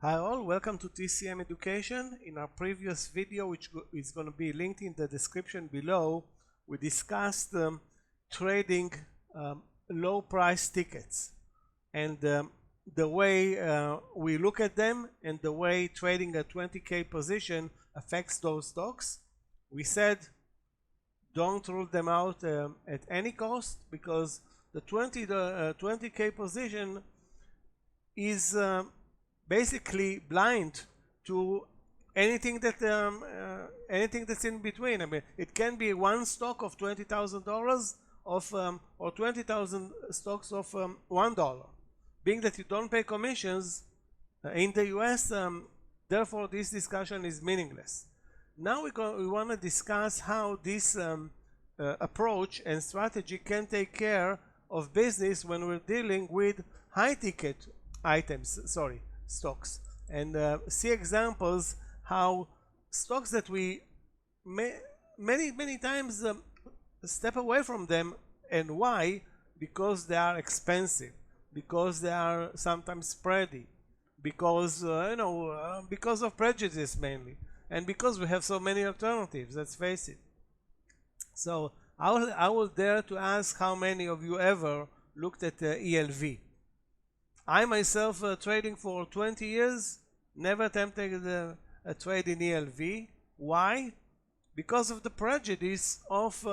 Hi all, welcome to TCM Education. In our previous video, which is going to be linked in the description below, we discussed trading low price tickets and the way we look at them and the way trading a 20K position affects those stocks. We said don't rule them out at any cost, because the 20K position is basically blind to anything that's in between. I mean, it can be one stock of $20,000 or 20,000 stocks of $1. Being that you don't pay commissions in the US, therefore this discussion is meaningless. Now we want to discuss how this approach and strategy can take care of business when we're dealing with high ticket stocks, and see examples how stocks that we many times step away from them. And why? Because they are expensive, because they are sometimes spready, because because of prejudice mainly, and because we have so many alternatives, let's face it. So I will dare to ask how many of you ever looked at ELV. I myself, trading for 20 years, never attempted a trade in ELV. Why? Because of the prejudice of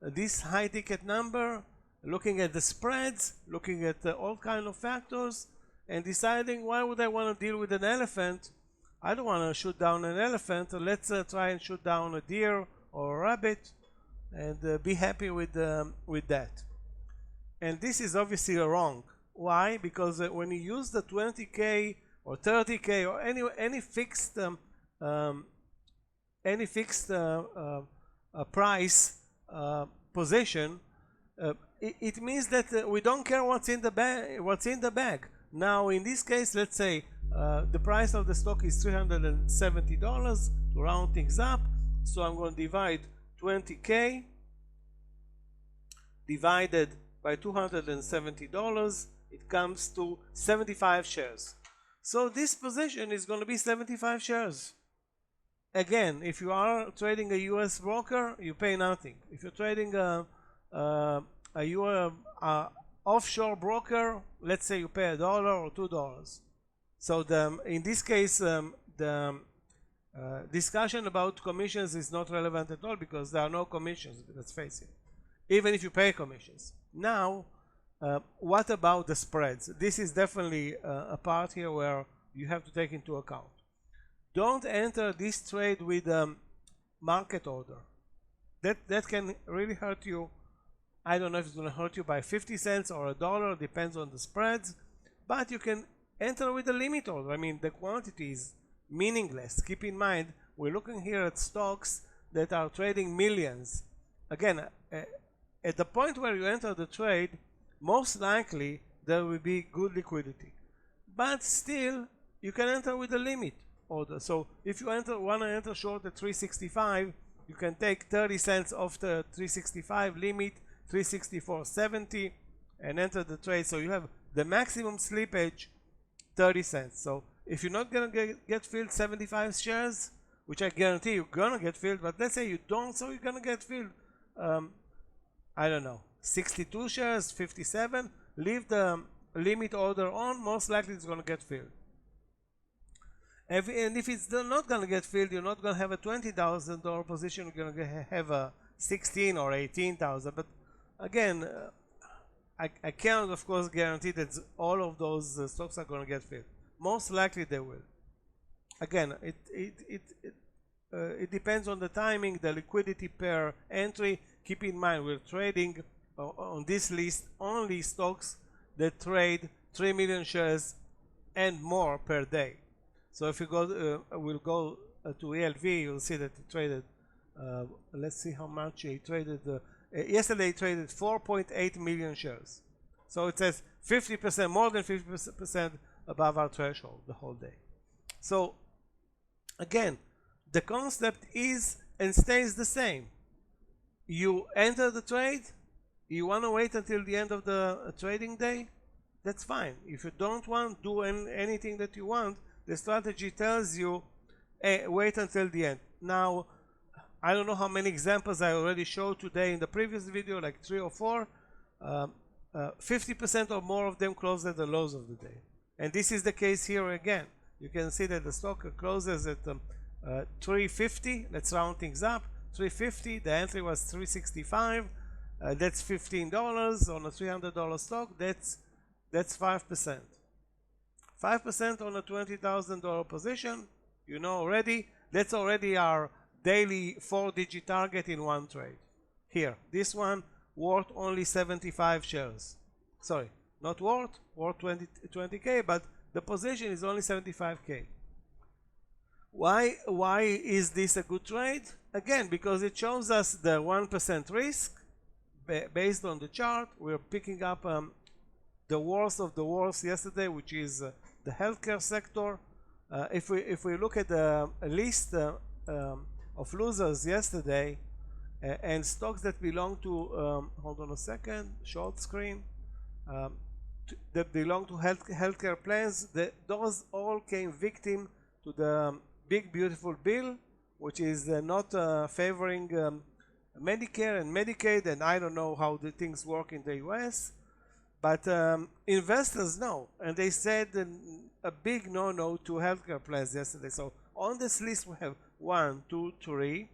this high ticket number, looking at the spreads, looking at all kind of factors, and deciding, why would I want to deal with an elephant? I don't want to shoot down an elephant. Let's try and shoot down a deer or a rabbit and be happy with that. And this is obviously wrong. Why? Because when you use the 20K or 30K or any fixed price position, it means that we don't care what's in the bag. Now, in this case, let's say the price of the stock is $370 to round things up. So I'm going to divide 20K divided by $270. It comes to 75 shares. So this position is going to be 75 shares. Again, if you are trading a US broker, you pay nothing. If you're trading a offshore broker, let's say you pay $1 or $2. So in this case, the discussion about commissions is not relevant at all, because there are no commissions, let's face it, even if you pay commissions. Now, what about the spreads? This is definitely a part here where you have to take into account. Don't enter this trade with a market order. That can really hurt you. I don't know if it's going to hurt you by 50 cents or $1, depends on the spreads, but you can enter with a limit order. I mean, the quantity is meaningless. Keep in mind, we're looking here at stocks that are trading millions. Again, at the point where you enter the trade, most likely there will be good liquidity, but still you can enter with a limit order. So if you want to enter short at 365, you can take 30 cents off the 365 limit, 364.70, and enter the trade. So you have the maximum slippage 30 cents. So if you're not going to get filled 75 shares, which I guarantee you're going to get filled, but let's say you don't, so you're going to get filled I don't know, 62 shares, 57, leave the limit order on, most likely it's going to get filled. And if it's not going to get filled, you're not going to have a $20,000 position, you're going to have a 16 or 18,000. But again, I cannot, of course, guarantee that all of those stocks are going to get filled. Most likely they will. Again, it depends on the timing, the liquidity per entry. Keep in mind, we're trading on this list only stocks that trade 3 million shares and more per day. So if you we'll go to ELV, you'll see that it traded, let's see how much he traded. Yesterday he traded 4.8 million shares. So it says 50%, more than 50% above our threshold the whole day. So again, the concept is and stays the same. You enter the trade, you want to wait until the end of the trading day, that's fine. If you don't want to do anything that you want, the strategy tells you, hey, wait until the end. Now, I don't know how many examples I already showed today in the previous video, like 3 or 4. 50% or more of them close at the lows of the day. And this is the case here again. You can see that the stock closes at 350. Let's round things up. 350. The entry was 365. That's $15 on a $300 stock. That's 5%. 5% on a $20,000 position. You know already. That's already our daily 4-digit target in one trade. Here, this one worth only 75 shares. Sorry, not worth 20K, but the position is only 75K. Why is this a good trade? Again, because it shows us the 1% risk based on the chart. We're picking up the worst of the worst yesterday, which is the healthcare sector. If we look at the list of losers yesterday and stocks that belong to hold on a second, short screen, that belong to healthcare plans, those all came victim to the big beautiful bill, which is not favoring Medicare and Medicaid, and I don't know how the things work in the US, but investors know, and they said a big no-no to healthcare plans yesterday. So on this list we have 1, 2, 3,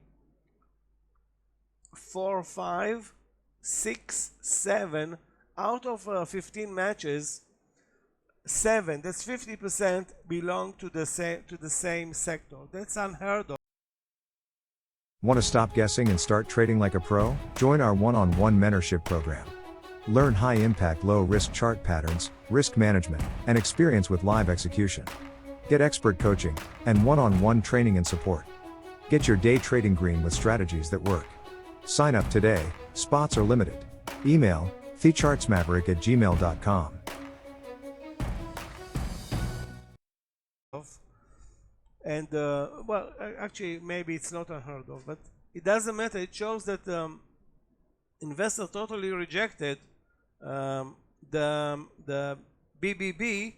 4, 5, 6, 7 out of 15 matches. 7, that's 50%, belong to the same sector. That's unheard of. Want to stop guessing and start trading like a pro? Join our one-on-one mentorship program. Learn high-impact, low-risk chart patterns, risk management, and experience with live execution. Get expert coaching and one-on-one training and support. Get your day trading green with strategies that work. Sign up today. Spots are limited. Email thechartsmaverick@gmail.com. And well, actually maybe it's not unheard of, but it doesn't matter. It shows that investors totally rejected the BBB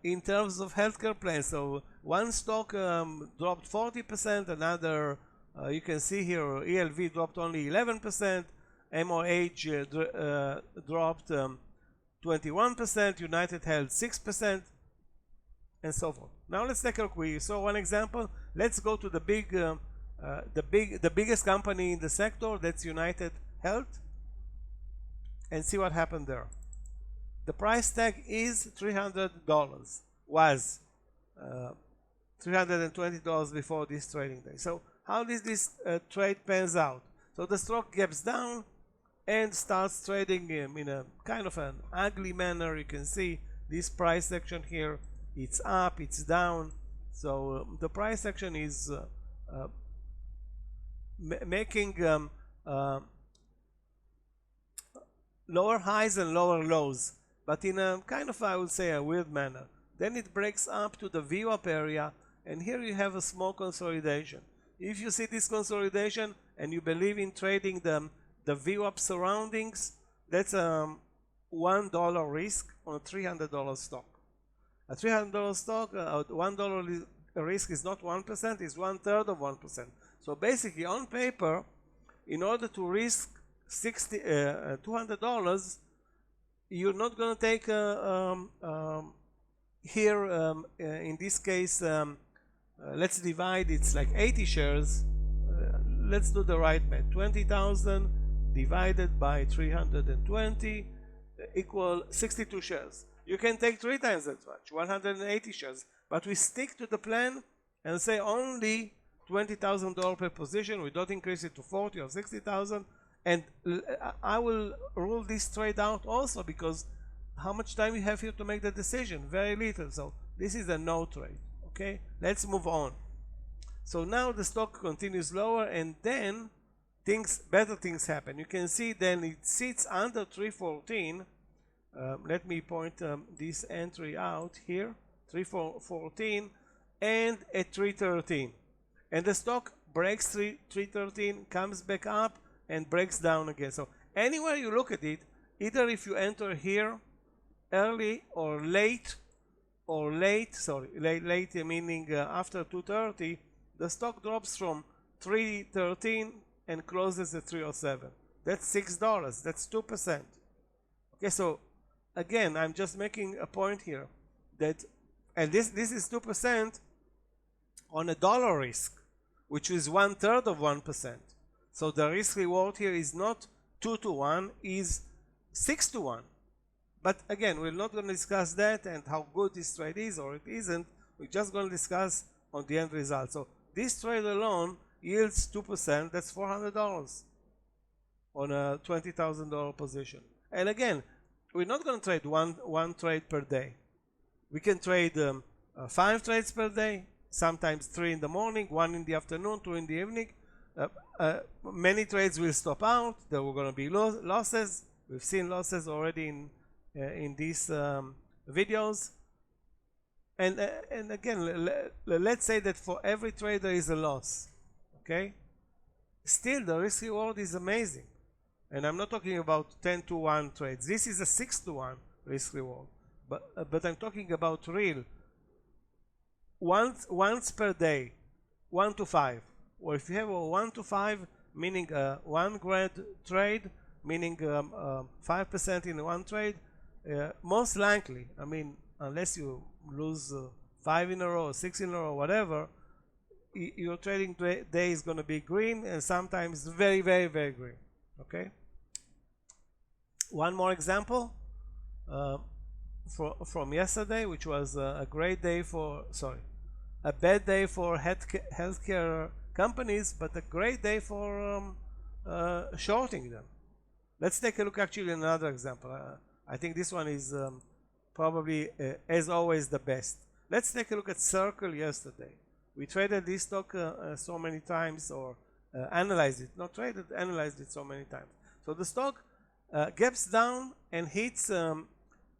in terms of healthcare plans. So one stock dropped 40%, another you can see here ELV dropped only 11%, MOH dropped 21%, United Health 6%, and so forth. Now let's take a look. We saw one example. Let's go to the biggest company in the sector. That's United Health, and see what happened there. The price tag is $300. Was $320 before this trading day. So how does this trade pans out? So the stock gaps down and starts trading in a kind of an ugly manner. You can see this price section here. It's up, it's down. So the price action is making lower highs and lower lows, but in a kind of, I would say, a weird manner. Then it breaks up to the VWAP area, and here you have a small consolidation. If you see this consolidation and you believe in trading the VWAP surroundings, that's a $1 risk on a $300 stock. A $300 stock, $1 risk is not 1%, it's 1/3 of 1%. So basically, on paper, in order to risk $200, you're not going to take here in this case. Let's divide. It's like 80 shares. Let's do the right math. 20,000 divided by 320 equal 62 shares. You can take 3 times that much, 180 shares, but we stick to the plan and say only $20,000 per position. We don't increase it to 40 or 60,000. And I will rule this trade out also, because how much time you have here to make the decision? Very little. So this is a no trade. Okay, let's move on. So now the stock continues lower, and then better things happen. You can see then it sits under 314. Let me point this entry out here, 314 and at 313, and the stock breaks 313, comes back up and breaks down again. So anywhere you look at it, either if you enter here early or late, or late, meaning after 2:30, the stock drops from 313 and closes at 307. That's $6. That's 2%. Okay, so again, I'm just making a point here that, and this is 2% on a dollar risk, which is 1/3 of 1%. So the risk reward here is not 2-to-1, is 6-to-1. But again, we're not going to discuss that and how good this trade is or it isn't. We're just going to discuss on the end result. So this trade alone yields 2%. That's $400 on a $20,000 position. And again, we're not going to trade one trade per day. We can trade 5 trades per day, sometimes 3 in the morning, 1 in the afternoon, 2 in the evening. Many trades will stop out. There were going to be losses. We've seen losses already in these videos. And again, let's say that for every trade there is a loss. Okay? Still, the risk reward is amazing. And I'm not talking about 10-to-1 trades. This is a 6-to-1 risk reward. But I'm talking about real. Once per day, 1 to 5. Or if you have a 1 to 5, meaning a 1 grade trade, meaning 5% in one trade, most likely, I mean, unless you lose 5 in a row, 6 in a row, whatever, your trading day is going to be green, and sometimes very, very, very green. Okay. One more example from yesterday, which was a bad day for healthcare companies, but a great day for shorting them. Let's take a look actually at another example. I think this one is probably, as always, the best. Let's take a look at CRCL yesterday. We traded this stock so many times, or analyzed it. Not traded, analyzed it so many times. So the stock gaps down and hits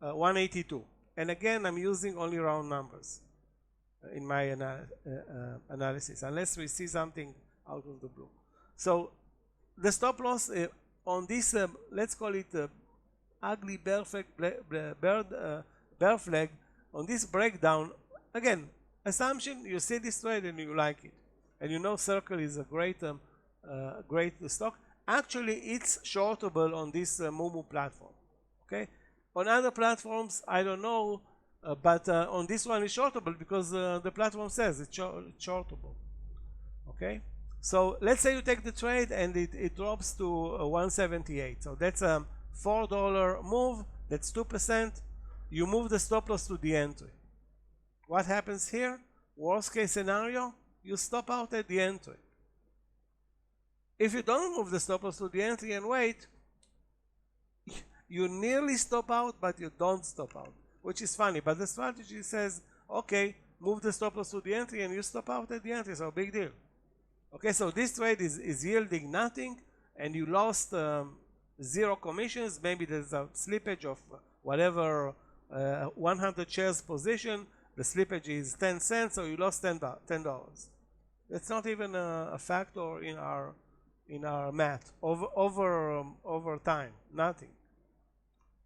182. And again, I'm using only round numbers in my analysis, unless we see something out of the blue. So the stop loss on this, let's call it ugly bear flag, on this breakdown, again, assumption you see this trade and you like it, and you know CRCL is a great stock. Actually, it's shortable on this Mumu platform. Okay, on other platforms I don't know, but on this one it's shortable because the platform says it's shortable. Okay, so let's say you take the trade and it drops to 178. So that's a $4 move. That's 2%. You move the stop loss to the entry. What happens here? Worst case scenario, you stop out at the entry. If you don't move the stop loss to the entry and wait, you nearly stop out, but you don't stop out, which is funny. But the strategy says, okay, move the stop loss to the entry and you stop out at the entry, so big deal. Okay, so this trade is yielding nothing, and you lost 0 commissions. Maybe there's a slippage of whatever 100 shares position. The slippage is 10 cents, so you lost $10. That's not even a factor in our math over time. Nothing.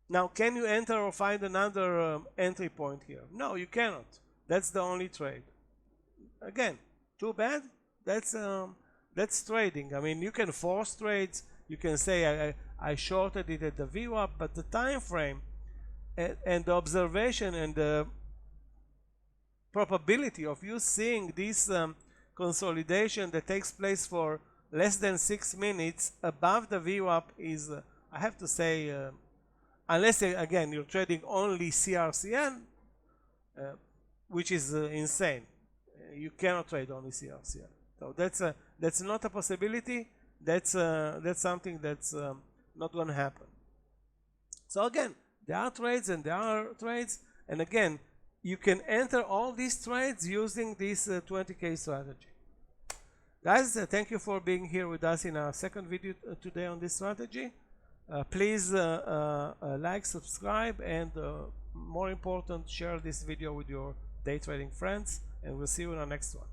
Now, can you enter or find another entry point here? No, you cannot. That's the only trade. Again, too bad. That's trading. I mean, you can force trades. You can say I shorted it at the VWAP, but the time frame and the observation and the probability of you seeing this consolidation that takes place for less than 6 minutes above the VWAP is, I have to say, unless again you're trading only CRCL, which is insane. You cannot trade only CRCL. So that's not a possibility. That's something that's not going to happen. So again, there are trades and there are trades, and again, you can enter all these trades using this 20K strategy. Guys, thank you for being here with us in our second video today on this strategy. Please like, subscribe, and more important, share this video with your day trading friends, and we'll see you in our next one.